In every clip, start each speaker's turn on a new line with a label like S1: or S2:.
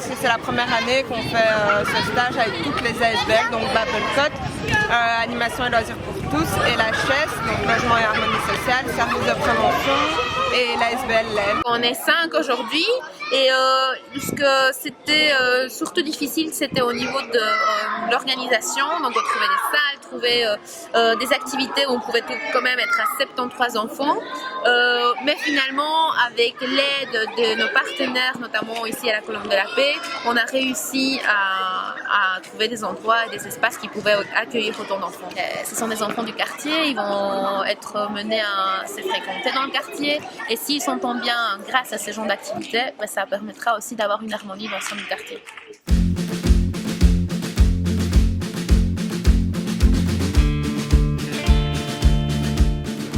S1: parce que c'est la première année qu'on fait ce stage avec toutes les ASBL, donc Babelcott, Animation et loisirs pour tous, et la CHES, donc Logement et Harmonie Sociale, Service de prévention, et l'ASBL LEV.
S2: On est 5 aujourd'hui et ce que c'était surtout difficile, c'était au niveau de l'organisation. Donc on trouvait des salles, trouver des activités où on pouvait quand même être à 73 enfants. Mais finalement, avec l'aide de nos partenaires, notamment ici à la Colombe de la Paix, on a réussi à trouver des endroits et des espaces qui pouvaient accueillir autant d'enfants. Ce sont des enfants du quartier, ils vont être menés à se fréquenter dans le quartier. Et s'ils s'entendent bien grâce à ce genre d'activités, ben ça permettra aussi d'avoir une harmonie dans son quartier.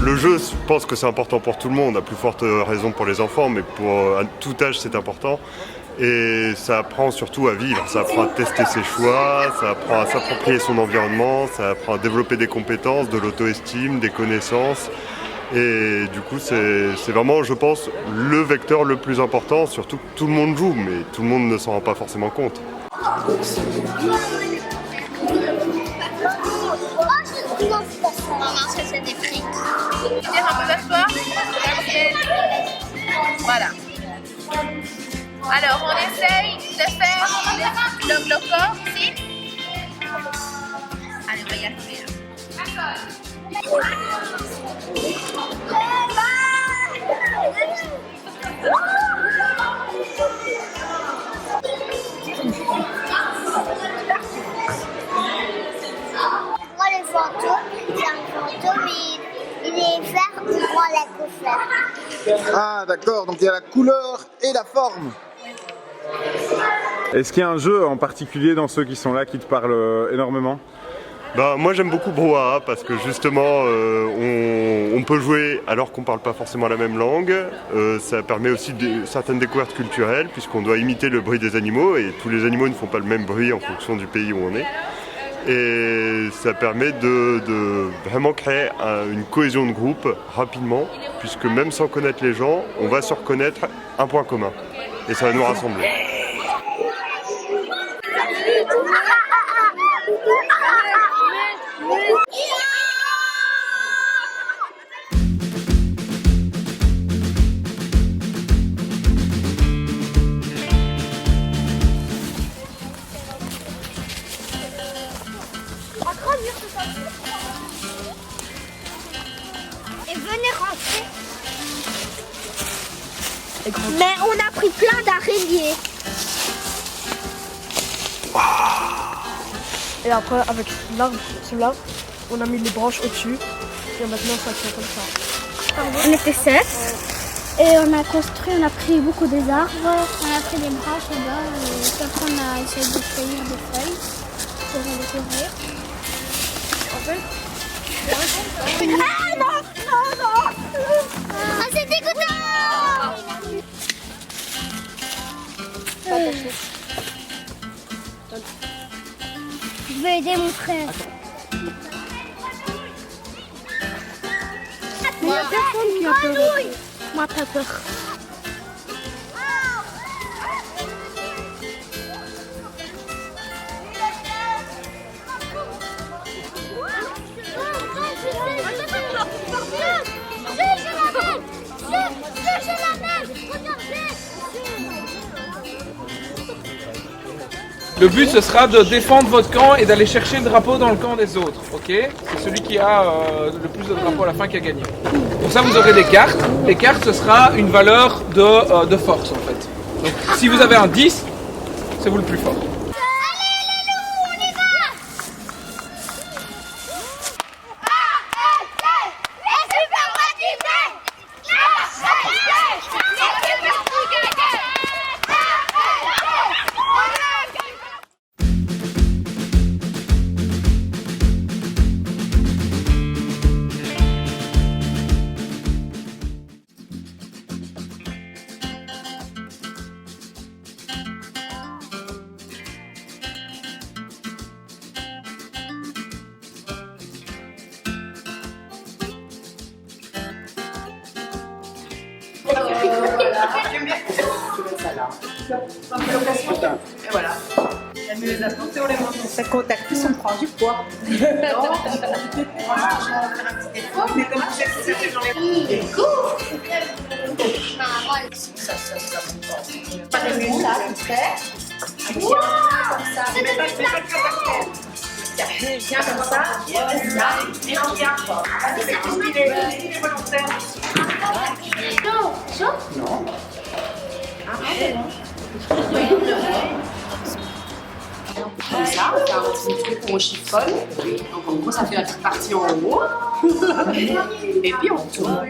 S3: Le jeu, je pense que c'est important pour tout le monde, à plus forte raison pour les enfants, mais pour à tout âge c'est important. Et ça apprend surtout à vivre, ça apprend à tester ses choix, ça apprend à s'approprier son environnement, ça apprend à développer des compétences, de l'auto-estime, des connaissances. Et du coup, c'est vraiment, je pense, le vecteur le plus important, surtout que tout le monde joue, mais tout le monde ne s'en rend pas forcément compte.
S2: Maman, c'est des frites. Dire un peu d'asseoir. Voilà. Alors, on essaye de faire le corps ici. Allez, on va y arriver.
S4: Moi, le fantôme, c'est un fantôme, il est vert, on prend la couleur.
S5: Ah d'accord, donc il y a la couleur et la forme. Est-ce qu'il y a un jeu en particulier dans ceux qui sont là qui te parle énormément?
S3: Bah, moi j'aime beaucoup Brouhaha parce que justement on peut jouer alors qu'on ne parle pas forcément la même langue. Ça permet aussi certaines découvertes culturelles puisqu'on doit imiter le bruit des animaux et tous les animaux ne font pas le même bruit en fonction du pays où on est. Et ça permet de vraiment créer une cohésion de groupe rapidement puisque même sans connaître les gens, on va se reconnaître un point commun et ça va nous rassembler.
S4: Et venez rentrer. Mais on a pris plein d'araignées.
S6: Et après, avec l'arbre, celui-là, on a mis les branches au-dessus. Et maintenant, ça tient comme ça.
S4: On était 7. Et on a construit, on a pris beaucoup des arbres. On a pris des branches là-bas. Et après, on a essayé de cueillir des feuilles pour les couvrir. En fait, ah non, non, non. Ah, c'est dégoûtant. Je vais aider mon frère.
S6: Mais il n'y a personne qui a peur. Moi, pas peur.
S7: Le but ce sera de défendre votre camp et d'aller chercher le drapeau dans le camp des autres, ok? C'est celui qui a le plus de drapeaux à la fin qui a gagné. Pour ça vous aurez des cartes. Les cartes ce sera une valeur de force en fait. Donc si vous avez un 10, c'est vous le plus fort.
S8: Et voilà. On met les abdos et on les monte.
S9: Ça contacte plus, on prend du poids.
S8: Non, je vais faire un petit effort, mais comme vous êtes serré dans les
S9: Par exemple, ça, tu fais. Comme ça.
S8: Mais pas de caractère.
S9: Viens comme ça.
S8: Et on vient. C'est tout ce qui est volontaire.
S9: Non.
S8: Comme ça, on fait un petit truc qu'on chiffonne. Donc en gros, ça fait la petite partie en haut. Et puis on tourne.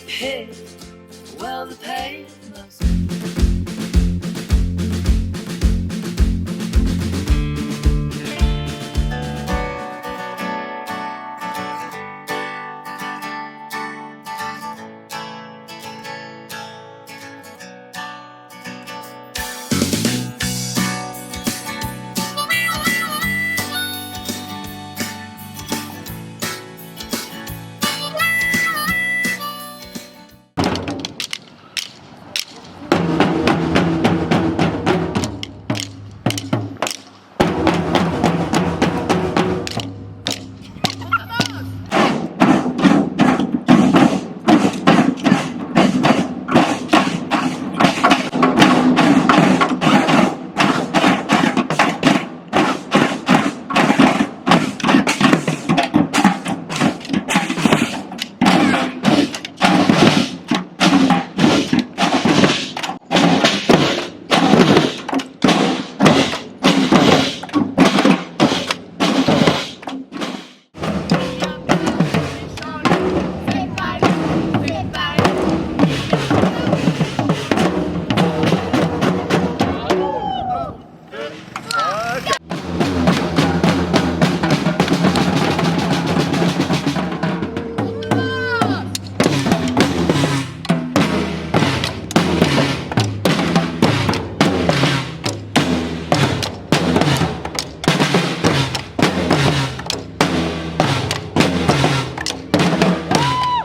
S10: Hey, well, the pain